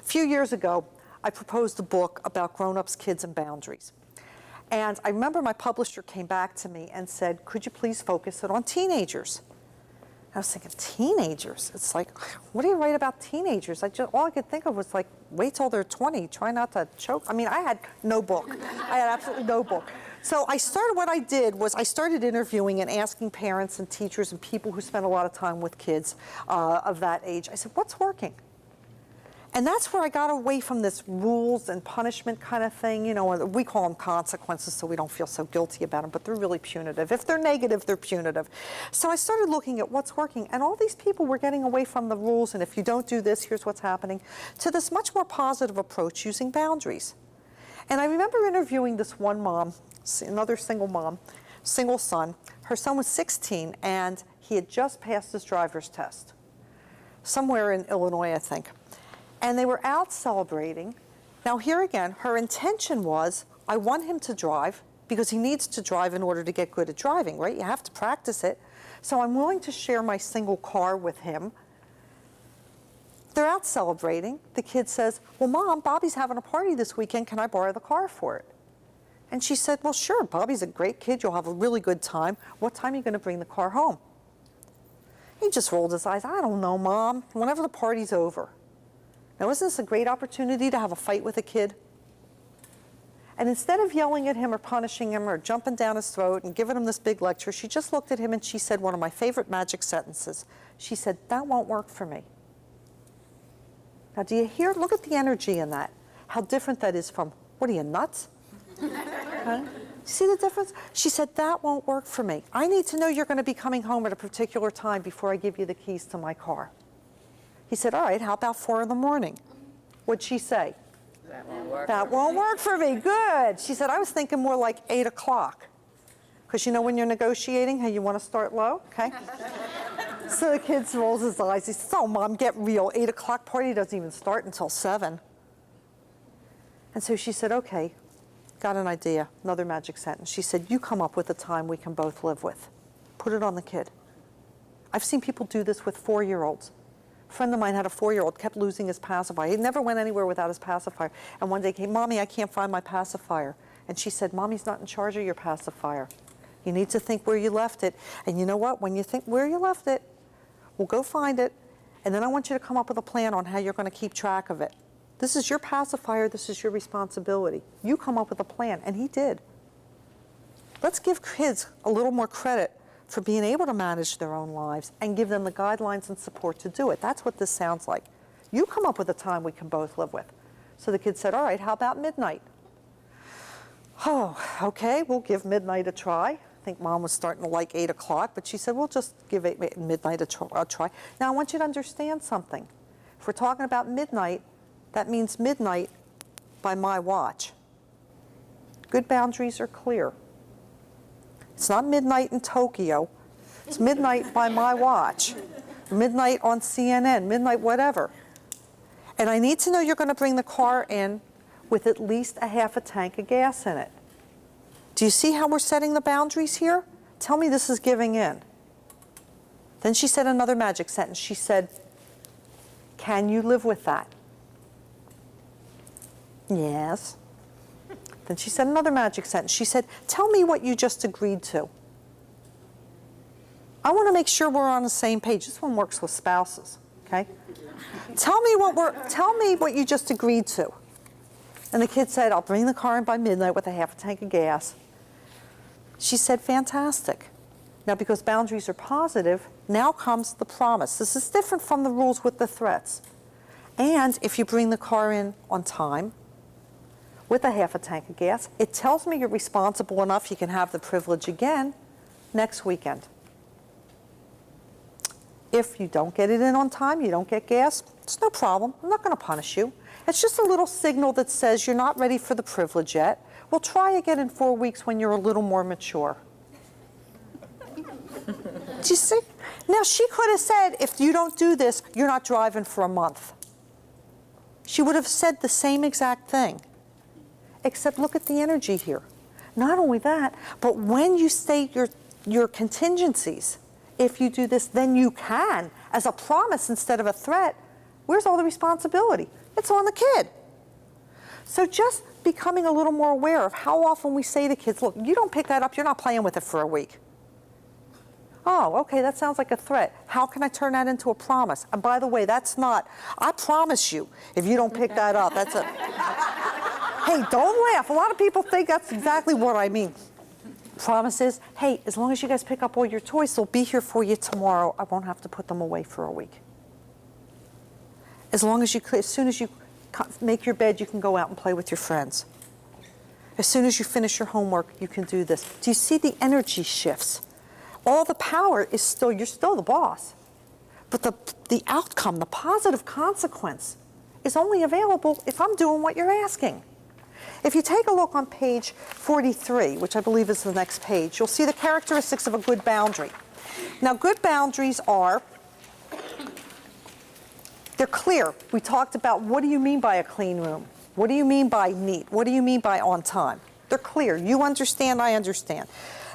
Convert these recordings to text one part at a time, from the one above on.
few years ago, I proposed a book about grown-ups, kids, and boundaries. And I remember my publisher came back to me and said, could you please focus it on teenagers? I was thinking, teenagers? It's like, what do you write about teenagers? All I could think of was like, wait till they're 20, try not to choke. I mean, I had no book. I had absolutely no book. So what I did was I started interviewing and asking parents and teachers and people who spend a lot of time with kids of that age. I said, what's working? And that's where I got away from this rules and punishment kind of thing. You know, we call them consequences so we don't feel so guilty about them, but they're really punitive. If they're negative, they're punitive. So I started looking at what's working, and all these people were getting away from the rules, and if you don't do this, here's what's happening, to this much more positive approach using boundaries. And I remember interviewing this one mom, another single mom, single son. Her son was 16, and he had just passed his driver's test, somewhere in Illinois, I think. And they were out celebrating. Now here again, her intention was, I want him to drive because he needs to drive in order to get good at driving, right? You have to practice it. So I'm willing to share my single car with him. They're out celebrating. The kid says, well, Mom, Bobby's having a party this weekend. Can I borrow the car for it? And she said, well, sure, Bobby's a great kid. You'll have a really good time. What time are you going to bring the car home? He just rolled his eyes. I don't know, Mom, whenever the party's over. Now, isn't this a great opportunity to have a fight with a kid? And instead of yelling at him or punishing him or jumping down his throat and giving him this big lecture, she just looked at him and she said one of my favorite magic sentences. She said, that won't work for me. Now, do you hear? Look at the energy in that. How different that is from, what are you, nuts? Huh? See the difference? She said, that won't work for me. I need to know you're going to be coming home at a particular time before I give you the keys to my car. He said, all right, how about 4 in the morning? What'd she say? That won't work. That won't work for me. Good. She said, I was thinking more like 8 o'clock. Because you know when you're negotiating, how you want to start low? Okay. So the kid rolls his eyes. He says, oh, Mom, get real. 8 o'clock party doesn't even start until 7. And so she said, okay, got an idea. Another magic sentence. She said, you come up with a time we can both live with. Put it on the kid. I've seen people do this with 4-year-olds. A friend of mine had a 4-year-old, kept losing his pacifier. He never went anywhere without his pacifier. And one day came, Mommy, I can't find my pacifier. And she said, Mommy's not in charge of your pacifier. You need to think where you left it. And you know what? When you think where you left it, we'll go find it. And then I want you to come up with a plan on how you're going to keep track of it. This is your pacifier. This is your responsibility. You come up with a plan. And he did. Let's give kids a little more credit for being able to manage their own lives and give them the guidelines and support to do it. That's what this sounds like. You come up with a time we can both live with. So the kid said, all right, how about midnight? Oh, okay, we'll give midnight a try. I think Mom was starting to like 8 o'clock, but she said, we'll just give midnight a try. Now, I want you to understand something. If we're talking about midnight, that means midnight by my watch. Good boundaries are clear. It's not midnight in Tokyo. It's midnight by my watch. Midnight on CNN, midnight whatever. And I need to know you're going to bring the car in with at least a half a tank of gas in it. Do you see how we're setting the boundaries here? Tell me this is giving in. Then she said another magic sentence. She said, can you live with that? Yes. Then she said another magic sentence. She said, tell me what you just agreed to. I want to make sure we're on the same page. This one works with spouses, okay? Tell me what you just agreed to. And the kid said, I'll bring the car in by midnight with a half a tank of gas. She said, fantastic. Now, because boundaries are positive, now comes the promise. This is different from the rules with the threats. And if you bring the car in on time, with a half a tank of gas, it tells me you're responsible enough you can have the privilege again next weekend. If you don't get it in on time, you don't get gas, it's no problem. I'm not going to punish you. It's just a little signal that says you're not ready for the privilege yet. We'll try again in 4 weeks when you're a little more mature. Do you see? Now, she could have said, if you don't do this, you're not driving for a month. She would have said the same exact thing. Except look at the energy here. Not only that, but when you state your contingencies, if you do this, then you can, as a promise instead of a threat, where's all the responsibility? It's on the kid. So just becoming a little more aware of how often we say to kids, look, you don't pick that up, you're not playing with it for a week. Oh, okay, that sounds like a threat. How can I turn that into a promise? And by the way, that's not, I promise you, if you don't pick that up, that's a, hey, don't laugh. A lot of people think that's exactly what I mean. Promise is, hey, as long as you guys pick up all your toys, they'll be here for you tomorrow. I won't have to put them away for a week. As soon as you make your bed, you can go out and play with your friends. As soon as you finish your homework, you can do this. Do you see the energy shifts? All the power is still, you're still the boss. But the outcome, the positive consequence, is only available if I'm doing what you're asking. If you take a look on page 43, which I believe is the next page, you'll see the characteristics of a good boundary. Now, good boundaries are, they're clear. We talked about what do you mean by a clean room? What do you mean by neat? What do you mean by on time? They're clear. You understand, I understand.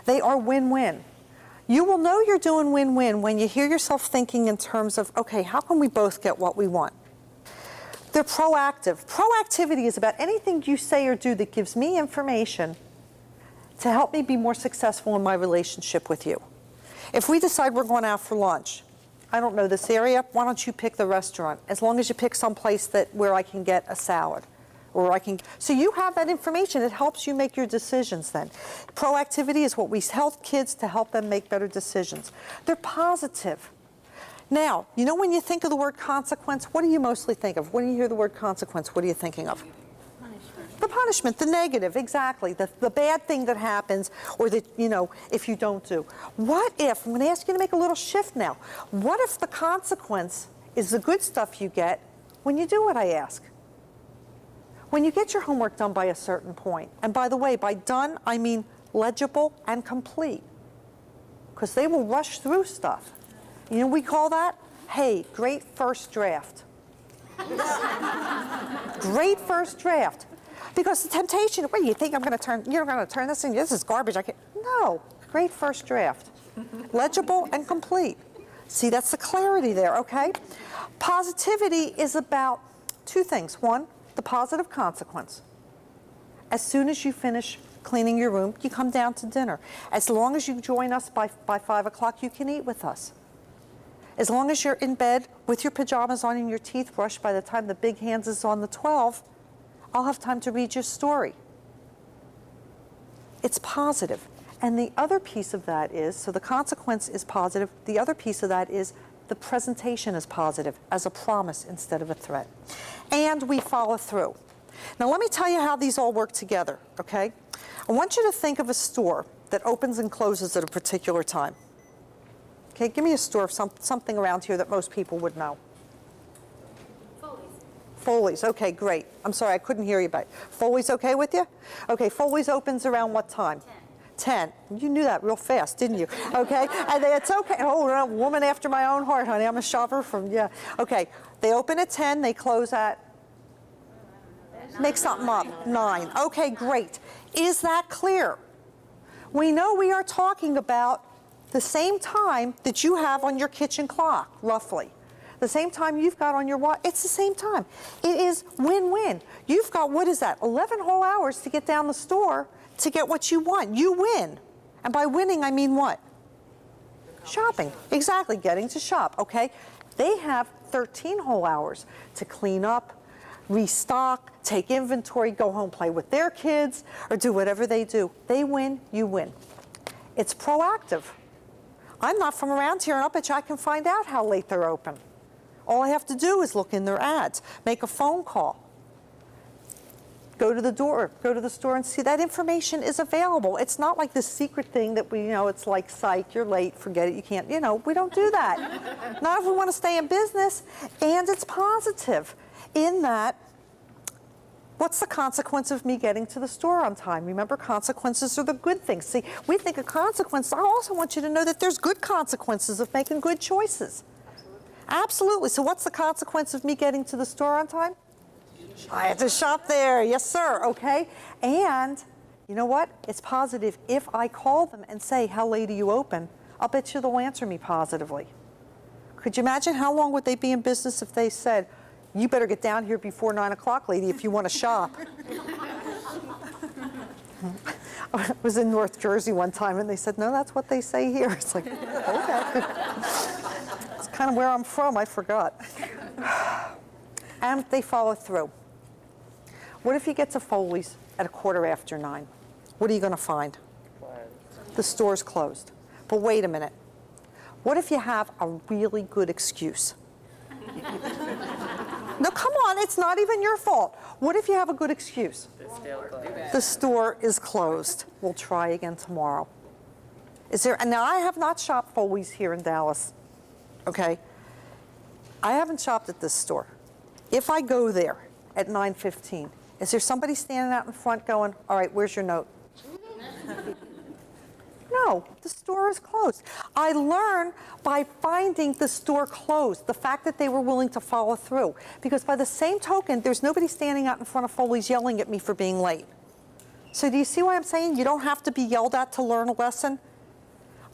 They are win-win. You will know you're doing win-win when you hear yourself thinking in terms of, okay, how can we both get what we want? They're proactive. Proactivity is about anything you say or do that gives me information to help me be more successful in my relationship with you. If we decide we're going out for lunch, I don't know this area, why don't you pick the restaurant? As long as you pick some place where I can get a salad. So you have that information. It helps you make your decisions then. Proactivity is what we help kids to help them make better decisions. They're positive. Now, you know when you think of the word consequence, what do you mostly think of? When you hear the word consequence, what are you thinking of? Punishment. The punishment, the negative, exactly. The bad thing that happens, or that, if you don't do. What if, I'm going to ask you to make a little shift now. What if the consequence is the good stuff you get when you do what I ask? When you get your homework done by a certain point, and by the way, by done, I mean legible and complete, because they will rush through stuff. You know what we call that? Hey, great first draft. Great first draft. Because the temptation, what do you think you're going to turn this in? This is garbage. No, great first draft. Legible and complete. See, that's the clarity there, okay? Positivity is about two things. One, the positive consequence. As soon as you finish cleaning your room, you come down to dinner. As long as you join us by 5 o'clock, you can eat with us. As long as you're in bed with your pajamas on and your teeth brushed by the time the big hands is on the 12, I'll have time to read your story. It's positive. And the other piece of that is, so the consequence is positive, the other piece of that is the presentation is positive as a promise instead of a threat. And we follow through. Now let me tell you how these all work together, okay? I want you to think of a store that opens and closes at a particular time. Okay, give me a store of something around here that most people would know. Foley's. Foley's, okay, great. I'm sorry, I couldn't hear you back. Foley's okay with you? Okay, Foley's opens around what time? 10. You knew that real fast, didn't you? Okay, and it's okay. Oh, a woman after my own heart, honey. I'm a shopper yeah. Okay, they open at 10, they close at? Make something up, 9. Okay, great. Is that clear? We know we are talking about the same time that you have on your kitchen clock, roughly. The same time you've got on your watch, it's the same time. It is win-win. You've got, what is that, 11 whole hours to get down the store to get what you want. You win. And by winning, I mean what? Shopping. Exactly, getting to shop, okay? They have 13 whole hours to clean up, restock, take inventory, go home, play with their kids, or do whatever they do. They win, you win. It's proactive. I'm not from around here, and I'll bet you I can find out how late they're open. All I have to do is look in their ads, make a phone call, go to the store and see that information is available. It's not like this secret thing that it's like, psych, you're late, forget it, you can't, we don't do that. Not if we want to stay in business. And it's positive in that, what's the consequence of me getting to the store on time? Remember, consequences are the good things. See, we think of consequences. I also want you to know that there's good consequences of making good choices. Absolutely. So what's the consequence of me getting to the store on time? I had to shop there. Yes, sir. Okay. And you know what? It's positive. If I call them and say, how late are you open? I'll bet you they'll answer me positively. Could you imagine how long would they be in business if they said, You better get down here before 9 o'clock, lady, if you want to shop. I was in North Jersey one time, and they said, no, that's what they say here. It's like, okay. It's kind of where I'm from. I forgot. And they follow through. What if you get to Foley's at 9:15? What are you going to find? The store's closed. But wait a minute. What if you have a really good excuse? No, come on, it's not even your fault. What if you have a good excuse? The store is closed. We'll try again tomorrow. Is there, and now I have not shopped Foley's here in Dallas, okay? I haven't shopped at this store. If I go there at 9:15, is there somebody standing out in front going, all right, where's your note? No, the store is closed. I learn by finding the store closed, the fact that they were willing to follow through. Because by the same token, there's nobody standing out in front of Foley's yelling at me for being late. So do you see why I'm saying you don't have to be yelled at to learn a lesson?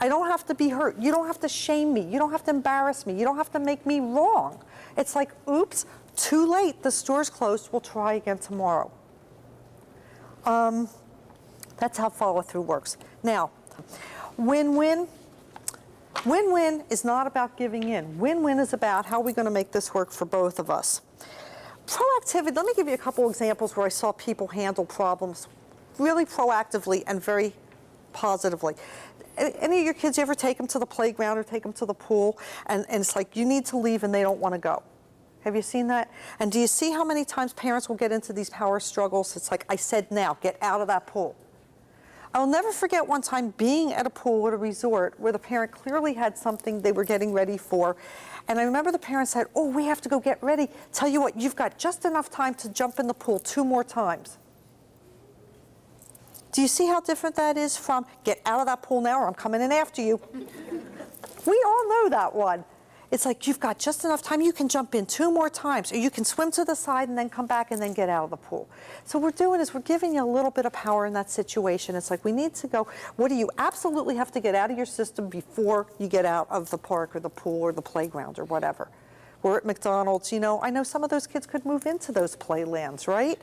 I don't have to be hurt. You don't have to shame me. You don't have to embarrass me. You don't have to make me wrong. It's like, oops, too late. The store's closed. We'll try again tomorrow. That's how follow-through works. Now, win-win. Win-win is not about giving in. Win-win is about how are we going to make this work for both of us. Proactivity, let me give you a couple examples where I saw people handle problems really proactively and very positively. Any of your kids, you ever take them to the playground or take them to the pool, and it's like you need to leave and they don't want to go? Have you seen that? And do you see how many times parents will get into these power struggles? It's like, I said now, get out of that pool. I'll never forget one time being at a pool at a resort where the parent clearly had something they were getting ready for. And I remember the parent said, oh, we have to go get ready. Tell you what, you've got just enough time to jump in the pool 2 more times. Do you see how different that is from get out of that pool now or I'm coming in after you? We all know that one. It's like you've got just enough time. You can jump in 2 more times, or you can swim to the side and then come back and then get out of the pool. So what we're doing is we're giving you a little bit of power in that situation. It's like we need to go, what do you absolutely have to get out of your system before you get out of the park or the pool or the playground or whatever? We're at McDonald's, you know, I know some of those kids could move into those playlands, right?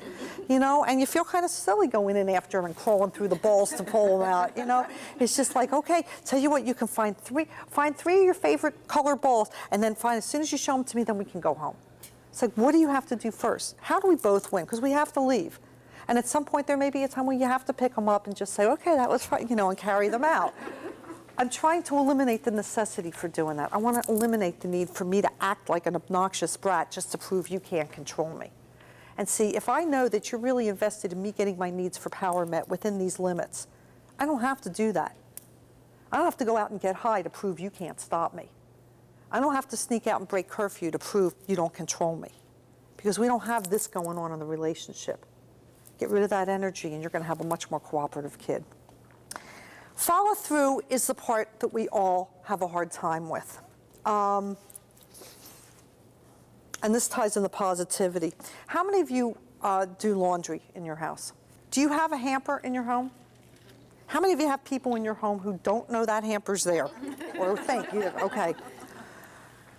You know, and you feel kind of silly going in after them and crawling through the balls to pull them out, you know? It's just like, okay, tell you what, you can find three of your favorite color balls, and then as soon as you show them to me, then we can go home. It's like, what do you have to do first? How do we both win? Because we have to leave. And at some point, there may be a time when you have to pick them up and just say, okay, that was fine, you know, and carry them out. I'm trying to eliminate the necessity for doing that. I want to eliminate the need for me to act like an obnoxious brat just to prove you can't control me. And see, if I know that you're really invested in me getting my needs for power met within these limits, I don't have to do that. I don't have to go out and get high to prove you can't stop me. I don't have to sneak out and break curfew to prove you don't control me. Because we don't have this going on in the relationship. Get rid of that energy and you're going to have a much more cooperative kid. Follow through is the part that we all have a hard time with. And this ties into positivity. How many of you do laundry in your house? Do you have a hamper in your home? How many of you have people in your home who don't know that hamper's there? Or think, okay.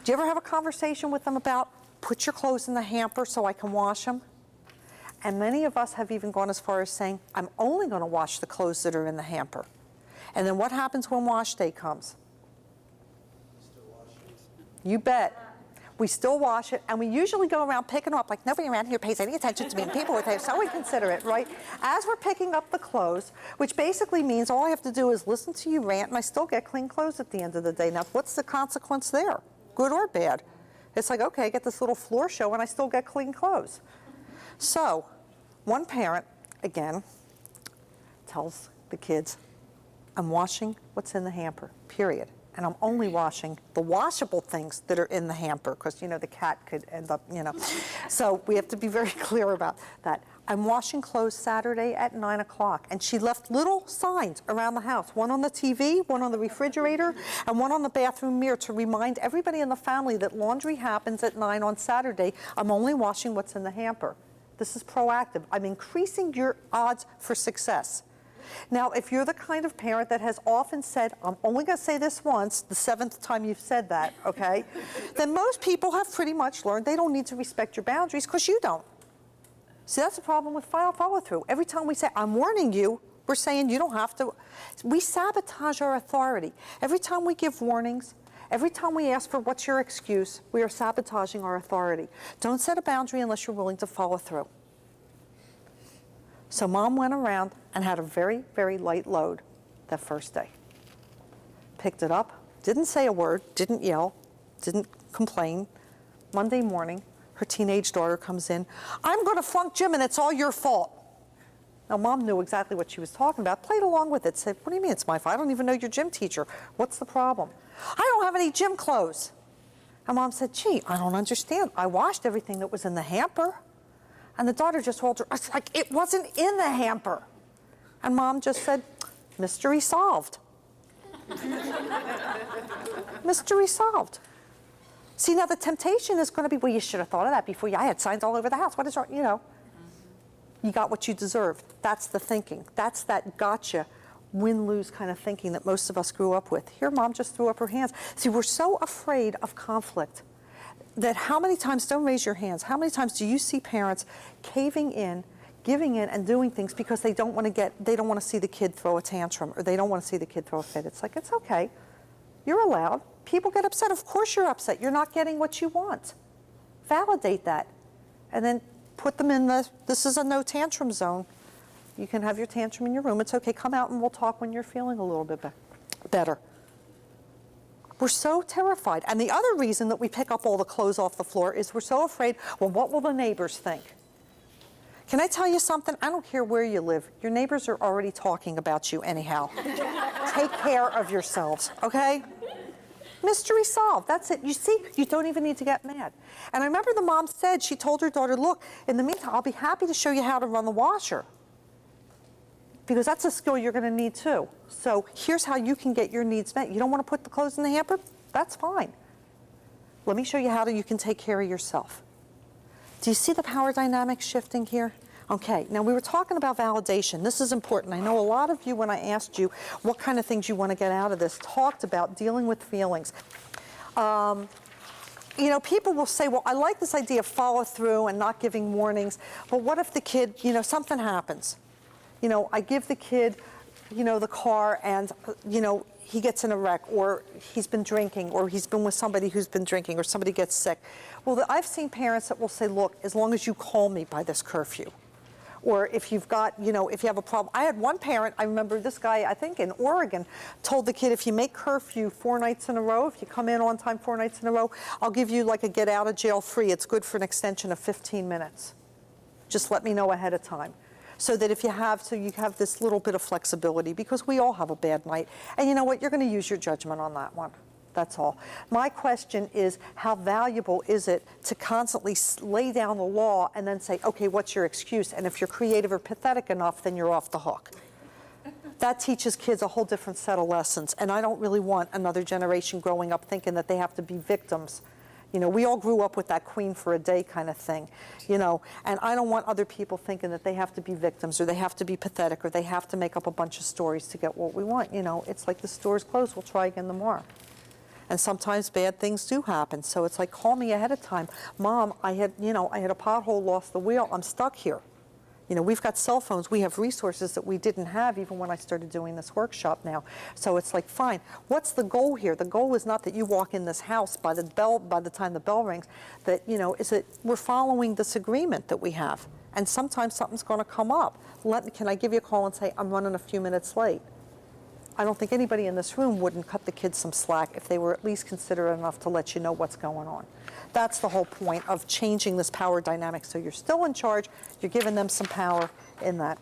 Do you ever have a conversation with them about, put your clothes in the hamper so I can wash them? And many of us have even gone as far as saying, I'm only going to wash the clothes that are in the hamper. And then what happens when wash day comes? You bet. We still wash it, and we usually go around picking them up like nobody around here pays any attention to me, and people are so inconsiderate, right? As we're picking up the clothes, which basically means all I have to do is listen to you rant, and I still get clean clothes at the end of the day. Now, what's the consequence there, good or bad? It's like, okay, I get this little floor show, and I still get clean clothes. So, one parent, again, tells the kids, I'm washing what's in the hamper, period. And I'm only washing the washable things that are in the hamper because, you know, the cat could end up, you know. So we have to be very clear about that. I'm washing clothes Saturday at 9 o'clock. And she left little signs around the house, one on the TV, one on the refrigerator, and one on the bathroom mirror to remind everybody in the family that laundry happens at 9 on Saturday. I'm only washing what's in the hamper. This is proactive. I'm increasing your odds for success. Now, if you're the kind of parent that has often said, I'm only going to say this once, the 7th time you've said that, okay, then most people have pretty much learned they don't need to respect your boundaries because you don't. See, that's the problem with follow-through. Every time we say, I'm warning you, we're saying you don't have to. We sabotage our authority. Every time we give warnings, every time we ask for what's your excuse, we are sabotaging our authority. Don't set a boundary unless you're willing to follow through. So Mom went around and had a very, very light load that first day. Picked it up, didn't say a word, didn't yell, didn't complain. Monday morning, her teenage daughter comes in. I'm going to flunk gym and it's all your fault. Now, Mom knew exactly what she was talking about, played along with it, said, what do you mean it's my fault? I don't even know your gym teacher. What's the problem? I don't have any gym clothes. And Mom said, gee, I don't understand. I washed everything that was in the hamper. And the daughter just told her, it's like, it wasn't in the hamper. And Mom just said, mystery solved. Mystery solved. See, now the temptation is going to be, well, you should have thought of that before. I had signs all over the house. What is wrong? You know, you got what you deserved. That's the thinking. That's that gotcha, win-lose kind of thinking that most of us grew up with. Here, Mom just threw up her hands. See, we're so afraid of conflict that how many times, don't raise your hands, how many times do you see parents caving in, giving in, and doing things because they don't want to see the kid throw a tantrum, or they don't want to see the kid throw a fit? It's like, it's okay. You're allowed. People get upset. Of course you're upset. You're not getting what you want. Validate that. And then put them in this is a no tantrum zone. You can have your tantrum in your room. It's okay. Come out and we'll talk when you're feeling a little bit better. We're so terrified. And the other reason that we pick up all the clothes off the floor is we're so afraid, well, what will the neighbors think? Can I tell you something? I don't care where you live. Your neighbors are already talking about you anyhow. Take care of yourselves, okay? Mystery solved. That's it. You see, you don't even need to get mad. And I remember the mom said, she told her daughter, look, in the meantime, I'll be happy to show you how to run the washer, because that's a skill you're going to need too. So here's how you can get your needs met. You don't want to put the clothes in the hamper? That's fine. Let me show you how you can take care of yourself. Do you see the power dynamic shifting here? Okay, now we were talking about validation. This is important. I know a lot of you, when I asked you what kind of things you want to get out of this, talked about dealing with feelings. You know, people will say, well, I like this idea of follow through and not giving warnings, but what if the kid, you know, something happens? You know, I give the kid, you know, the car and, you know, he gets in a wreck, or he's been drinking, or he's been with somebody who's been drinking, or somebody gets sick. Well, I've seen parents that will say, look, as long as you call me by this curfew, or if you've got, you know, if you have a problem. I had one parent, I remember this guy, I think in Oregon, told the kid, if you make curfew 4 nights in a row, if you come in on time 4 nights in a row, I'll give you like a get out of jail free. It's good for an extension of 15 minutes. Just let me know ahead of time. So that if you have, so you have this little bit of flexibility, because we all have a bad night. And you know what, you're going to use your judgment on that one. That's all. My question is, how valuable is it to constantly lay down the law and then say, okay, what's your excuse? And if you're creative or pathetic enough, then you're off the hook. That teaches kids a whole different set of lessons. And I don't really want another generation growing up thinking that they have to be victims. You know, we all grew up with that queen for a day kind of thing, you know, and I don't want other people thinking that they have to be victims, or they have to be pathetic, or they have to make up a bunch of stories to get what we want. You know, it's like the store's closed, we'll try again tomorrow. And sometimes bad things do happen. So it's like, call me ahead of time. Mom, I had a pothole, lost the wheel, I'm stuck here. You know, we've got cell phones. We have resources that we didn't have even when I started doing this workshop now. So it's like, fine, what's the goal here? The goal is not that you walk in this house by the time the bell rings, that, you know, is that we're following this agreement that we have. And sometimes something's going to come up. Can I give you a call and say, I'm running a few minutes late? I don't think anybody in this room wouldn't cut the kids some slack if they were at least considerate enough to let you know what's going on. That's the whole point of changing this power dynamic. So you're still in charge, you're giving them some power in that.